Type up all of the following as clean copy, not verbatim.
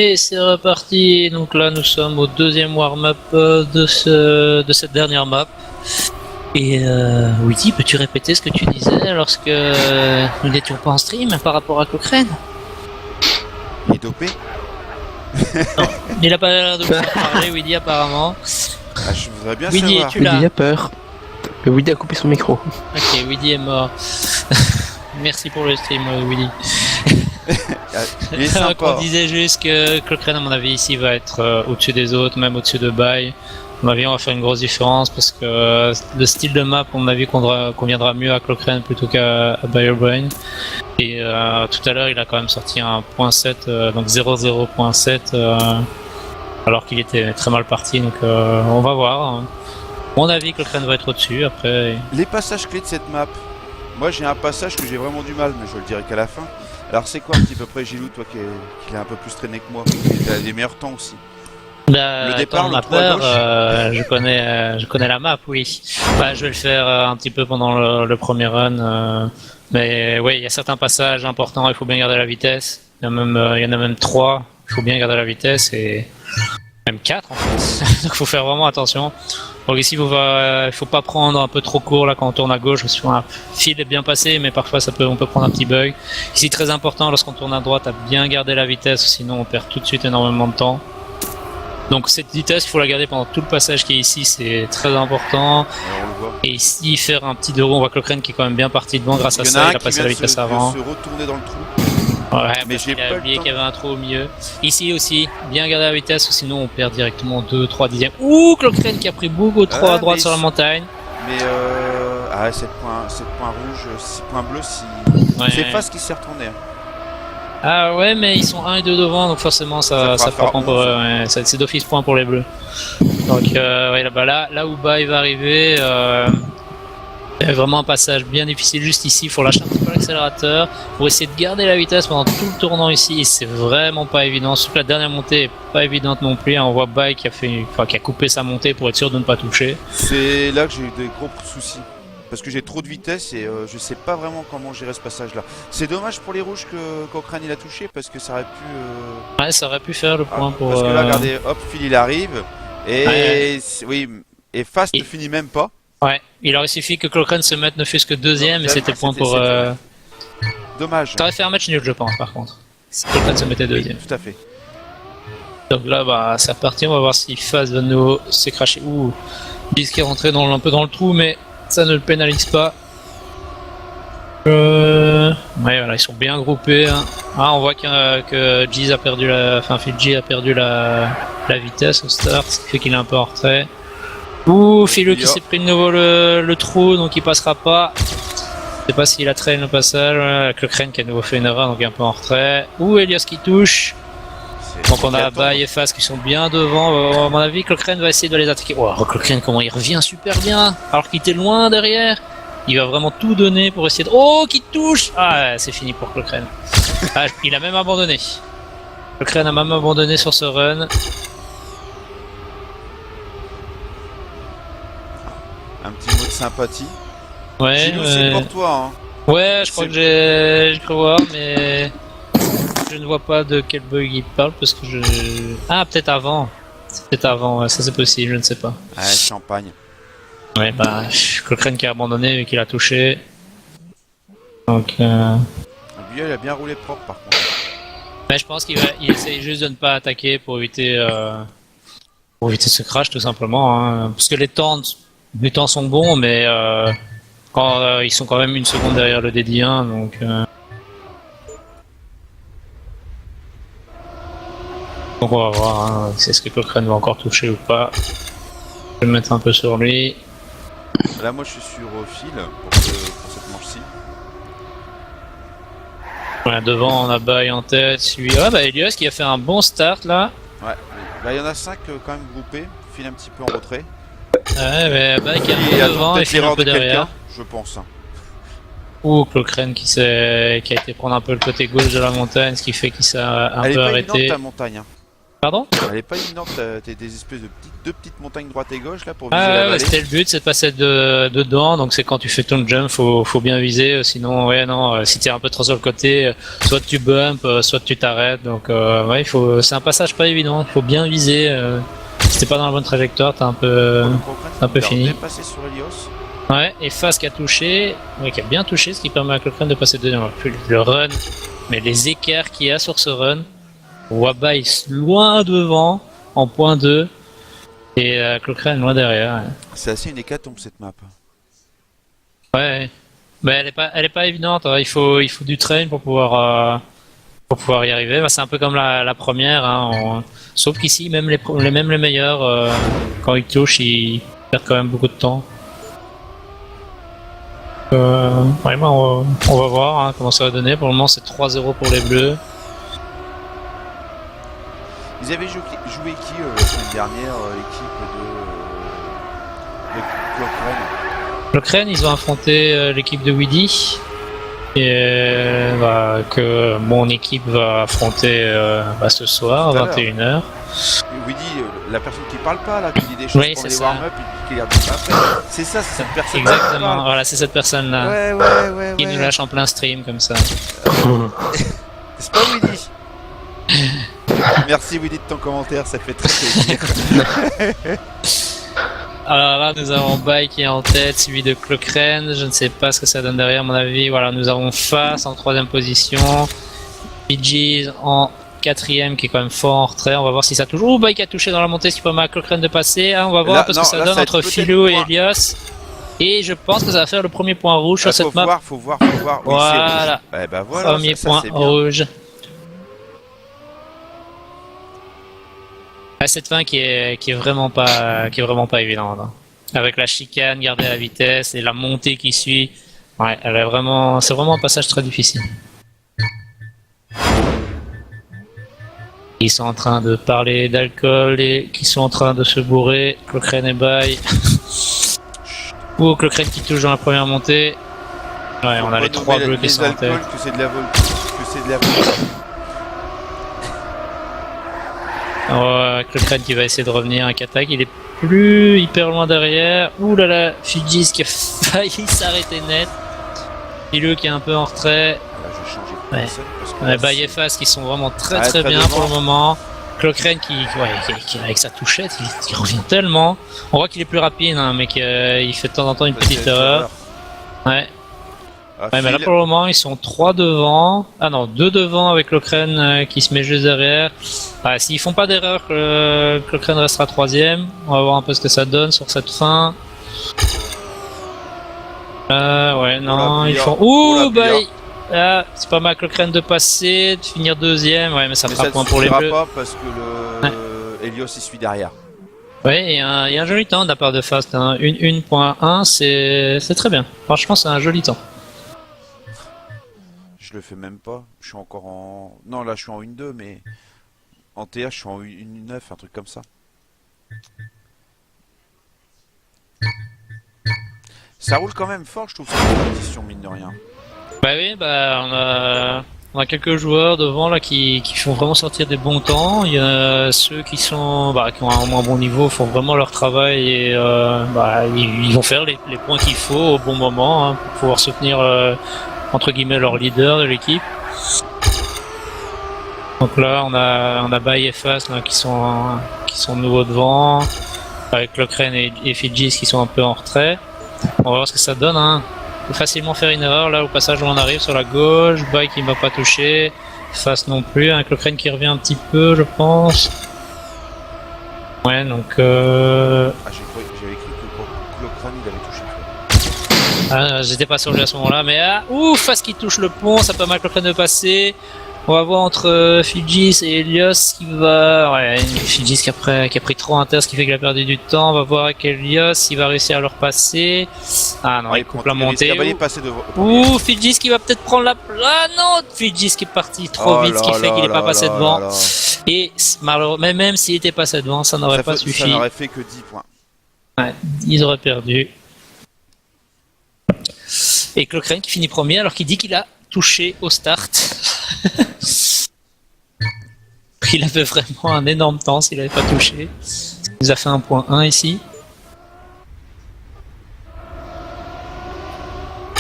Et c'est reparti, donc là nous sommes au deuxième warm-up de cette dernière map. Et Witty, peux-tu répéter ce que tu disais lorsque nous n'étions pas en stream par rapport à Cochrane? Il est dopé? Non, il a pas l'air de vous faire parler, Witty, apparemment. Ah, je voudrais bien Witty, savoir. es-tu là? Witty a peur. Le Witty a coupé son micro. Ok, Witty est mort. Merci pour le stream, Witty. Il est sympa. On disait juste que Cochrane, à mon avis, ici va être au-dessus des autres, même au-dessus de Bay. À mon avis, on va faire une grosse différence parce que le style de map, à mon avis, conviendra mieux à Cochrane plutôt qu'à Biobrain. Et tout à l'heure, il a quand même sorti un .7, donc 0.0.7, alors qu'il était très mal parti. Donc on va voir. À mon avis, Cochrane va être au-dessus. Après, Les passages clés de cette map. Moi j'ai un passage que j'ai vraiment du mal, mais je le dirai qu'à la fin. Alors c'est quoi un petit peu près, Gilou, toi qui est un peu plus traîné que moi, qui a des meilleurs temps aussi? le départ, le trou à mapper, gauche. je connais la map, oui. Bah, je vais le faire un petit peu pendant le premier run. Mais oui, il y a certains passages importants, il faut bien garder la vitesse. Il y en a même 3, il faut bien garder la vitesse, et même 4 en fait. Donc il faut faire vraiment attention. Donc ici, il faut pas prendre un peu trop court là quand on tourne à gauche, parce qu'un fil est bien passé, mais parfois on peut prendre un petit bug. Ici, très important, lorsqu'on tourne à droite, à bien garder la vitesse, sinon on perd tout de suite énormément de temps. Donc cette vitesse, il faut la garder pendant tout le passage qui est ici, c'est très important. Alors, on le voit. Et ici, faire un petit 2 roues, on voit que Cochrane qui est quand même bien parti devant grâce à ça, il a passé la vitesse avant. Se retourner dans le trou. Ouais, Mais parce j'ai qu'il a pas le oublié temps. qu'il y avait un trou au milieu. Ici aussi, bien garder la vitesse, sinon on perd directement 2-3 dixièmes. Ouh, Cochrane qui a pris beaucoup trop à droite mais sur la montagne. Mais ah, 7 points rouges, 6 points bleus, Ouais. c'est Fast qui s'est retourné. Ah ouais, mais ils sont 1 et 2 devant, donc forcément ça Ça fera fera point pour 11. ouais, c'est d'office point pour les bleus. Donc ouais, là où Bay va arriver, il y a vraiment un passage bien difficile juste ici, il faut lâcher un petit peu l'accélérateur pour essayer de garder la vitesse pendant tout le tournant ici, et c'est vraiment pas évident, surtout que la dernière montée est pas évidente non plus, on voit Bay qui a coupé sa montée pour être sûr de ne pas toucher. C'est là que j'ai eu des gros soucis. Parce que j'ai trop de vitesse et je sais pas vraiment comment gérer ce passage là. C'est dommage pour les rouges que Cochrane il a touché parce que ça aurait pu. Ouais, ça aurait pu faire le point pour... Parce que là, regardez, hop, Phil il arrive. Et Ouais. oui, et Fast ne Et- finit même pas. Ouais, il aurait suffi que Cochrane se mette ne fût-ce que deuxième, et c'était point pour... Dommage. Ça aurait fait un match nul, je pense, par contre. Si Cochrane se mettait Oui, deuxième. tout à fait. Donc là, bah, c'est reparti, on va voir si Faz va nous s'écracher. Ouh, Biz qui est rentré un peu dans le trou, mais ça ne le pénalise pas. Ouais, voilà, ils sont bien groupés. Hein. Ah, on voit que Giz a perdu Fiji a perdu la vitesse au start, ce qui fait qu'il est un peu en retrait. Ouh, Philo qui s'est pris de nouveau le trou, donc il passera pas. Je sais pas s'il a traîné le passage. Cochrane qui a de nouveau fait une erreur, donc il est un peu en retrait. Ouh, Elias qui touche. Donc on a Bay et Faz qui sont bien devant. À mon avis, Cochrane va essayer de les attaquer. Oh, Cochrane, comment il revient super bien, alors qu'il était loin derrière. Il va vraiment tout donner pour essayer de... Oh, qui touche! Ah, c'est fini pour Cochrane. Ah, il a même abandonné. Cochrane a même abandonné sur ce run. Un petit mot de sympathie. Ouais, Gilou, c'est pour toi. Hein. ouais, je crois que j'ai cru voir, mais je ne vois pas de quel bug il parle parce que je... Ah, peut-être avant. Peut-être avant, ouais, ça c'est possible, je ne sais pas. Ouais, champagne. Ouais, bah, Cochrane qui a abandonné vu qu'il a touché. Donc, Lui, il a bien roulé propre par contre. mais je pense qu'il essaye juste de ne pas attaquer pour éviter ce crash tout simplement. Hein. Parce que les temps sont bons, mais quand ils sont quand même une seconde derrière le DD1, donc. Donc on va voir, hein, est-ce que Cochrane va encore toucher ou pas. Je vais me mettre un peu sur lui. Là, moi, je suis sur Phil pour cette manche-ci. Voilà, devant on a Bay en tête, lui. Ouais, bah Elias qui a fait un bon start là. Ouais. Là, il y en a 5 quand même groupés. Phil un petit peu en retrait. Ouais, mais Bay qui est un Et peu attends, devant et peut-être Phil un l'erreur peu de derrière. quelqu'un, je pense. Hein. Ou Cochrane qui a été prendre un peu le côté gauche de la montagne, ce qui fait qu'il s'est un Elle est peu pas évidente arrêté. ta montagne. Hein. Pardon? Elle est pas évidente, t'as des espèces de deux petites montagnes droite et gauche là pour viser la Ah ouais, vallée. c'était le but, c'est de passer dedans, donc c'est quand tu fais ton jump, faut bien viser, sinon ouais non, si t'es un peu trop sur le côté, soit tu bump, soit tu t'arrêtes, donc ouais c'est un passage pas évident, il faut bien viser, si t'es pas dans la bonne trajectoire, t'es un peu fini. Dépassé sur Helios. Ouais, et Fast qui a touché, ouais, qui a bien touché, ce qui permet à Cochrane de passer deuxième. Le run, mais les écarts qu'il y a sur ce run, Wabai loin devant, en point 2, et Cochrane loin derrière. Ouais. C'est assez une hécatombe cette map. Ouais, mais elle est pas évidente. Hein. Il faut du train pour pouvoir y arriver. Bah, c'est un peu comme la première. Hein. Sauf qu'ici, même les meilleurs, quand ils touchent, ils perdent quand même beaucoup de temps. Ouais, bah, on va voir hein, comment ça va donner. Pour le moment, c'est 3-0 pour les Bleus. Ils avaient joué qui la semaine dernière, l'équipe de Cochrane. Cochrane, ils ont affronté l'équipe de Weedy. Et que mon équipe va affronter ce soir à 21h. Weedy, la personne qui parle pas là, qui dit des choses oui, pour les ça. warm-up et qui les redit après. C'est ça, c'est cette personne. Exactement, voilà, c'est cette personne-là. Ouais. Qui nous lâche en plein stream comme ça. C'est pas Weedy. Merci Weedy de ton commentaire, ça fait très plaisir. Alors là, nous avons Bai qui est en tête, suivi de Cochrane. Je ne sais pas ce que ça donne derrière, à mon avis. Voilà, nous avons Fast en 3ème position. Fidji en 4ème, qui est quand même fort en retrait. On va voir si ça touche. Bai qui a touché dans la montée, ce qui permet à Cochrane de passer. On va voir ce que ça donne entre Philou et Elios. Et je pense que ça va faire le premier point rouge sur cette map. Faut voir. Voilà. Oui, voilà. Premier point rouge. Cette fin qui est vraiment pas évidente. Hein. Avec la chicane, garder la vitesse et la montée qui suit. Ouais, c'est vraiment un passage très difficile. Ils sont en train de parler d'alcool et qui sont en train de se bourrer. Cochrane et Bai. Ou Cochrane qui touche dans la première montée. Ouais, on a les 3 bleus qui sont en tête. Que c'est de la volée. Cochrane qui va essayer de revenir à Katak, il est plus hyper loin derrière. Ouh là là, Fidjis qui a failli s'arrêter net. Philou qui est un peu en retrait. Là, je vais changer de personne parce que Bai et Fast qui sont vraiment très bien pour le moment. Cochrane qui avec sa touchette, il revient tellement. On voit qu'il est plus rapide, hein, mais qu'il fait de temps en temps une petite erreur. Ouais. Ouais, mais là pour le moment ils sont 3 devant. Ah non, 2 devant avec Cochrane qui se met juste derrière. S'ils font pas d'erreur, Cochrane restera 3ème. On va voir un peu ce que ça donne sur cette fin. Ouais, non, ils font. Ouh, c'est pas mal Cochrane de passer, de finir 2ème. Ouais, mais ça fera point pour les Bleus. Pas parce que Helios il suit derrière. Ouais, il y a un joli temps de la part de Fast. Hein. 1.1, c'est très bien. Franchement, c'est un joli temps. Je le fais même pas. Je suis encore en. Non, là je suis en 1.2, mais en TH je suis en 1.9, un truc comme ça. Ça roule quand même fort, je trouve, cette compétition, mine de rien. Bah oui, on a quelques joueurs devant là qui font vraiment sortir des bons temps. Il y a ceux qui ont un moins bon niveau, font vraiment leur travail et ils vont faire les points qu'il faut au bon moment hein, pour pouvoir soutenir entre guillemets leur leader de l'équipe. Donc là on a Bai et Fast qui sont nouveaux devant, avec Cochrane et Fidjis qui sont un peu en retrait. On va voir ce que ça donne. Hein. On peut facilement faire une erreur là au passage où on arrive sur la gauche. Bai qui ne va pas toucher, Fast non plus. Un Cochrane qui revient un petit peu, je pense. Ouais, donc. J'avais cru que Cochrane il avait touché. J'étais pas sur lui à ce moment-là, mais Fast qui touche le pont, ça permet à Cochrane de passer. On va voir entre Fidjis et Elios qui va. Ouais, Fidjis qui a pris trop inter, ce qui fait qu'il a perdu du temps. On va voir avec Elios, il va réussir à le repasser. Ah non, il coupe la montée. Ouh, Fidjis qui va peut-être prendre la. Ah non, Fidjis qui est parti trop vite, ce qui fait qu'il n'est pas passé devant. Et malheureusement, même s'il était passé devant, ça n'aurait pas suffi. Ça n'aurait fait que 10 points. Ouais, ils auraient perdu. Et Cochrane qui finit premier alors qu'il dit qu'il a touché au start. Il avait vraiment un énorme temps s'il avait pas touché. Il nous a fait un point 1 ici.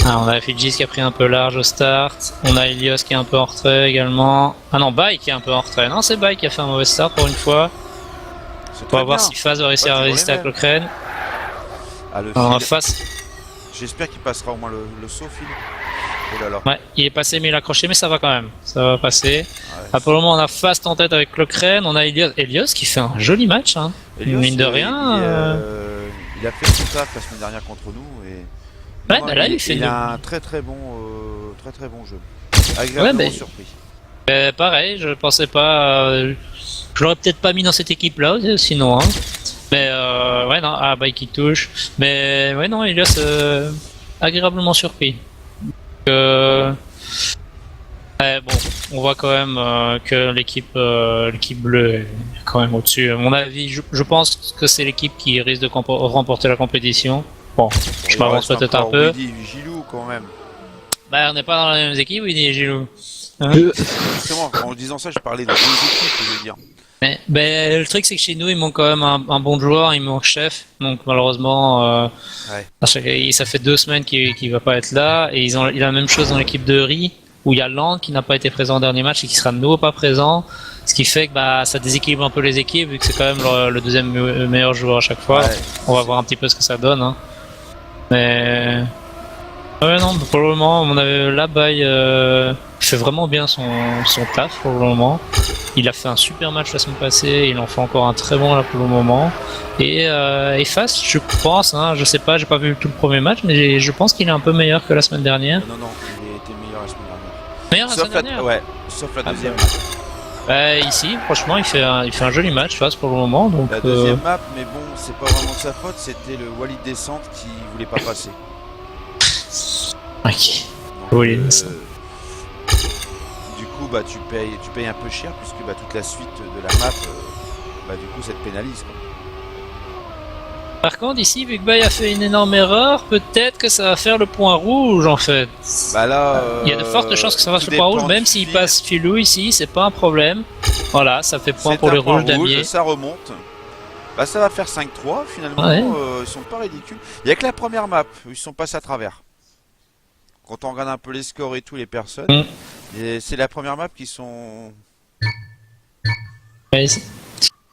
Ah, on a Fidjis qui a pris un peu large au start. On a Elios qui est un peu en retrait également. Ah non, Bai qui est un peu en retrait. Non, c'est Bai qui a fait un mauvais start pour une fois. On va voir si Faz va réussir à résister à Cochrane. Ah, le Alors, fil. Faz, J'espère qu'il passera au moins le saut, Phil. Oh là là. ouais, il est passé mais il a accroché, mais ça va quand même. Ça va passer. Ouais. Ah, pour le moment, on a Fast en tête avec Cochrane. On a Elios qui fait un joli match. Hein. Elios, Mine de rien. Il a fait son taf la semaine dernière contre nous. Et... Ouais, bah là, il a un très très bon jeu. Agréablement Ouais, mais- surpris. Pareil, je pensais pas. Je l'aurais peut-être pas mis dans cette équipe-là, sinon. Hein. Mais ouais, non, ah, bah qui touche. Mais ouais, non, Elios agréablement surpris. Ouais, bon, on voit quand même que l'équipe bleue est quand même au-dessus. À mon avis, je pense que c'est l'équipe qui risque de remporter la compétition. Bon, je Il m'avance reste peut-être un encore peu. Willy Gilou quand même. Bah, on n'est pas dans la même équipe, Winnie et Gilou. Hein Justement, en disant ça, je parlais de deux équipes, je veux dire. Mais le truc, c'est que chez nous, il manque quand même un bon joueur, il manque chef. Donc, malheureusement, Ouais. ça fait 2 semaines qu'il va pas être là. Et il a la même chose dans l'équipe de Ri, où il y a Land qui n'a pas été présent au dernier match et qui sera de nouveau pas présent. Ce qui fait que bah, ça déséquilibre un peu les équipes, vu que c'est quand même le deuxième meilleur joueur à chaque fois. Ouais. On va voir un petit peu ce que ça donne. Hein. Mais. Ouais, non, pour le moment, on avait là, Bai fait vraiment bien son taf pour le moment. Il a fait un super match la semaine passée, il en fait encore un très bon là pour le moment. Et Fast, je pense, hein, je sais pas, j'ai pas vu tout le premier match, mais je pense qu'il est un peu meilleur que la semaine dernière. Non, il était meilleur la semaine dernière. Meilleur la semaine dernière. Ouais, sauf la deuxième. Ici, franchement, il fait un joli match, Fast pour le moment. Donc, La deuxième map, mais bon, c'est pas vraiment de sa faute, c'était le Walid Descente qui voulait pas passer. Ok. Donc, Walid Descente. du coup, bah tu payes un peu cher puisque bah, toute la suite de la map, bah du coup ça te pénalise quoi. Par contre, ici, vu que Bai a fait une énorme erreur, peut-être que ça va faire le point rouge en fait. Bah là, Il y a de fortes chances que ça fasse tout le point rouge, dépend même du s'il fil. passe Filou ici, c'est pas un problème. Voilà, ça fait point C'est pour un les point rouges d'Amier. ça remonte. Bah ça va faire 5-3 finalement, Ouais. ils sont pas ridicules. Il y a que la première map où ils sont passés à travers. Quand on regarde un peu les scores et tout, les personnes, et c'est la première map qui sont... Ouais,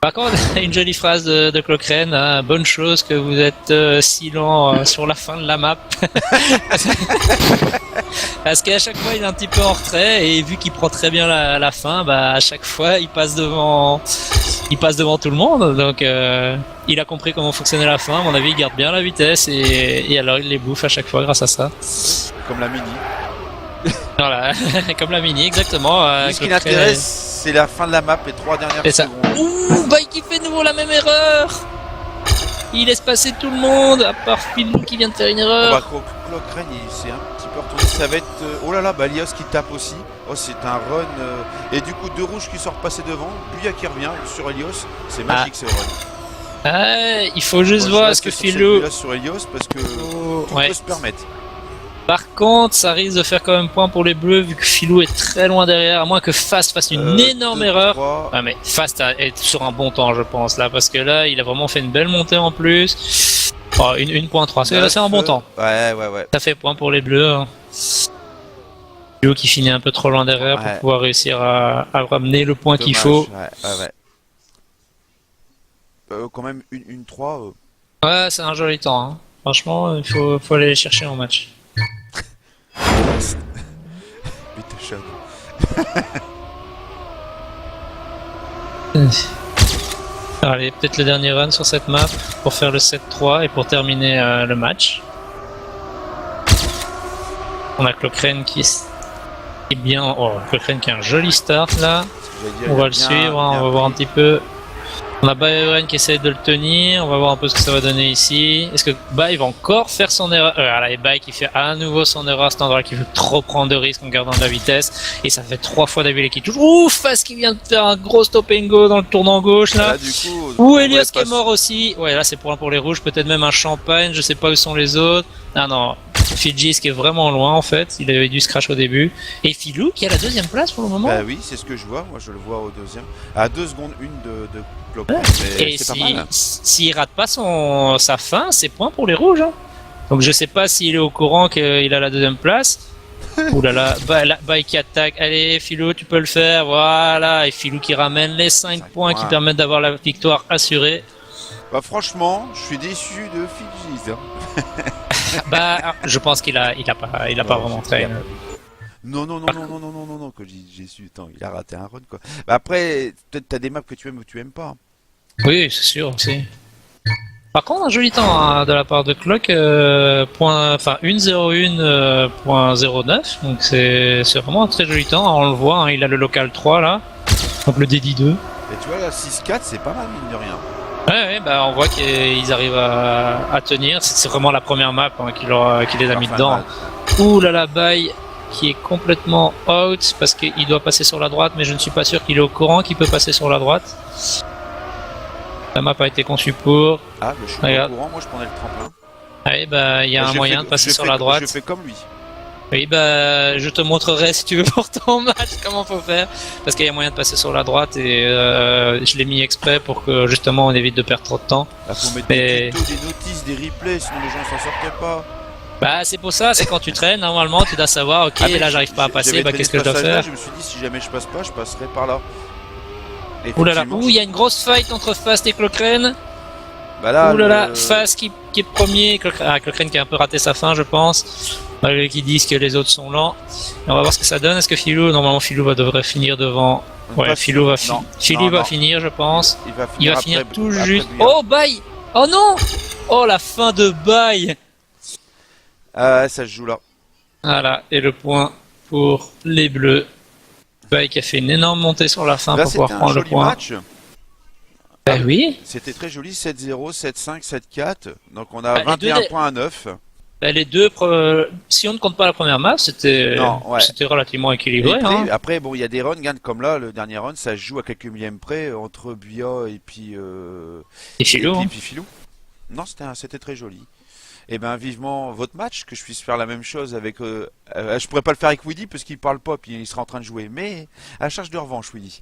par contre, une jolie phrase de Cochrane, hein, bonne chose que vous êtes si lent sur la fin de la map. Parce qu'à chaque fois il est un petit peu en retrait et vu qu'il prend très bien la fin, bah à chaque fois il passe devant tout le monde. Donc il a compris comment fonctionnait la fin. À mon avis, il garde bien la vitesse et alors il les bouffe à chaque fois grâce à ça. comme la mini. Voilà, comme la mini exactement. Lui, ce qui l'intéresse, c'est la fin de la map, les 3 dernières Et ça. secondes. Ouh, bah qui fait de nouveau la même erreur. Il laisse passer tout le monde, à part Philou qui vient de faire une Oh, erreur. bah, Cochrane, il s'est un petit peu retourné. Ça va être... oh là là, bah Lios qui tape aussi. Oh, c'est un run. Et du coup, 2 rouges qui sortent passer devant. Buya qui revient sur Elios. C'est magique, ce run. Ah, il faut juste Moi, je voir reste ce que sur cette Philou... vue-là sur Elios parce que tout Ouais. peut se permettre. Par contre, ça risque de faire quand même point pour les bleus vu que Philou est très loin derrière, à moins que Fast fasse une énorme 2, erreur. 3. Ah mais Fast est sur un bon temps je pense là, parce que là il a vraiment fait une belle montée en plus. Oh, une 1.3, c'est un bon temps. Ouais. Ça fait point pour les bleus. Hein. Philou qui finit un peu trop loin derrière pour Ouais. pouvoir réussir à ramener le point qu'il Dommage. faut. Ouais. Quand même, une 3. Ouais, c'est un joli temps. Hein. Franchement, il faut aller les chercher en match. Bitte Allez, peut-être le dernier run sur cette map pour faire le 7-3 et pour terminer le match. On a Cochrane qui est bien. Oh, Cochrane qui a un joli start là. On va le suivre, hein, on va voir un petit peu. On a Bayern qui essaie de le tenir, on va voir un peu ce que ça va donner ici. Est-ce que Bay va encore faire son erreur voilà, et Bay qui fait à nouveau son erreur à cet endroit, qui veut trop prendre de risques en gardant de la vitesse. Et ça fait 3 fois d'affilée qui touche. Ouh, Fast qui vient de faire un gros stop and go dans le tournant gauche là. Là, du coup, Ouh, Elias qui est mort aussi. Ouais, là c'est pour les rouges, peut-être même un champagne, je sais pas où sont les autres. Ah non, Fidjis qui est vraiment loin en fait, il avait dû se crash au début. Et Filou qui a la deuxième place pour le moment. Bah oui, c'est ce que je vois. Moi, je le vois au deuxième. À 2 secondes, une de Clock. Et c'est pas mal. Hein. s'il rate pas sa fin, c'est point pour les rouges. Hein. Donc je sais pas s'il est au courant qu'il a la deuxième place. Ouh là là, Bye qui attaque. Allez, Filou, tu peux le faire. Voilà. Et Filou qui ramène les 5 points qui permettent d'avoir la victoire assurée. Bah franchement, je suis déçu de Fidjis. Hein. Bah, je pense qu'il a pas vraiment traîné. Non, que j'ai su. Attends, il a raté un run quoi. Bah après, peut-être t'as des maps que tu aimes ou tu aimes pas. Oui, c'est sûr aussi. Par contre, un joli temps hein, de la part de Clock, 1.01.09, donc c'est vraiment un très joli temps. On le voit, hein, il a le local 3 là, donc le DD2. Et tu vois, la 6-4, c'est pas mal, mine de rien. Ouais, bah on voit qu'ils arrivent à tenir. C'est vraiment la première map hein, qui les a mis dedans. Ouh là là, Bye qui est complètement out parce qu'il doit passer sur la droite, mais je ne suis pas sûr qu'il est au courant qu'il peut passer sur la droite. La map a été conçue pour. Ah, mais je suis pas au courant, moi je prenais le tremplin. Allez, bah il y a un moyen de passer sur la droite. Je fais comme lui. Oui, bah je te montrerai si tu veux pour ton match comment faut faire. Parce qu'il y a moyen de passer sur la droite et je l'ai mis exprès pour que justement on évite de perdre trop de temps. Là, faut mettre des tutos, des notices, des replays, sinon les gens s'en sortaient pas. Bah c'est pour ça, c'est quand tu traînes, normalement tu dois savoir, ok là j'arrive pas à passer, bah qu'est-ce que je dois faire? Je me suis dit si jamais je passe pas, je passerai par là. Ouh là là, il y a une grosse fight entre Fast et Clockraine. Bah là, ouh là là, Fast qui est premier, Clockraine qui a un peu raté sa fin je pense. Malgré qu'ils disent que les autres sont lents. Et on va voir ce que ça donne, est-ce que Filou, normalement Filou devrait finir devant. Ouais, Filou va finir je pense. Il va finir tout juste. Oh Bye. Oh non. Oh la fin de Bye. Ah, ça se joue là. Voilà, et le point pour les bleus. Bye qui a fait une énorme montée sur la fin là, pour pouvoir prendre le point. Match. Ben oui. C'était très joli, 7-0, 7-5, 7-4. Donc on a 21 points à 9. Ben, les deux, si on ne compte pas la première match, c'était relativement équilibré. Hein. Après, bon, il y a des runs, comme là, le dernier run, ça se joue à quelques millièmes près entre Buya et puis Filou. Et puis Filou. Non, c'était très joli. Et ben vivement votre match, que je puisse faire la même chose avec. Je pourrais pas le faire avec Woody parce qu'il parle pas, puis il sera en train de jouer. Mais à charge de revanche, Woody.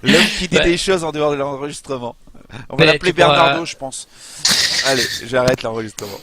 L'homme qui dit des choses en dehors de l'enregistrement. On va l'appeler Bernardo, je pense. Allez, j'arrête l'enregistrement.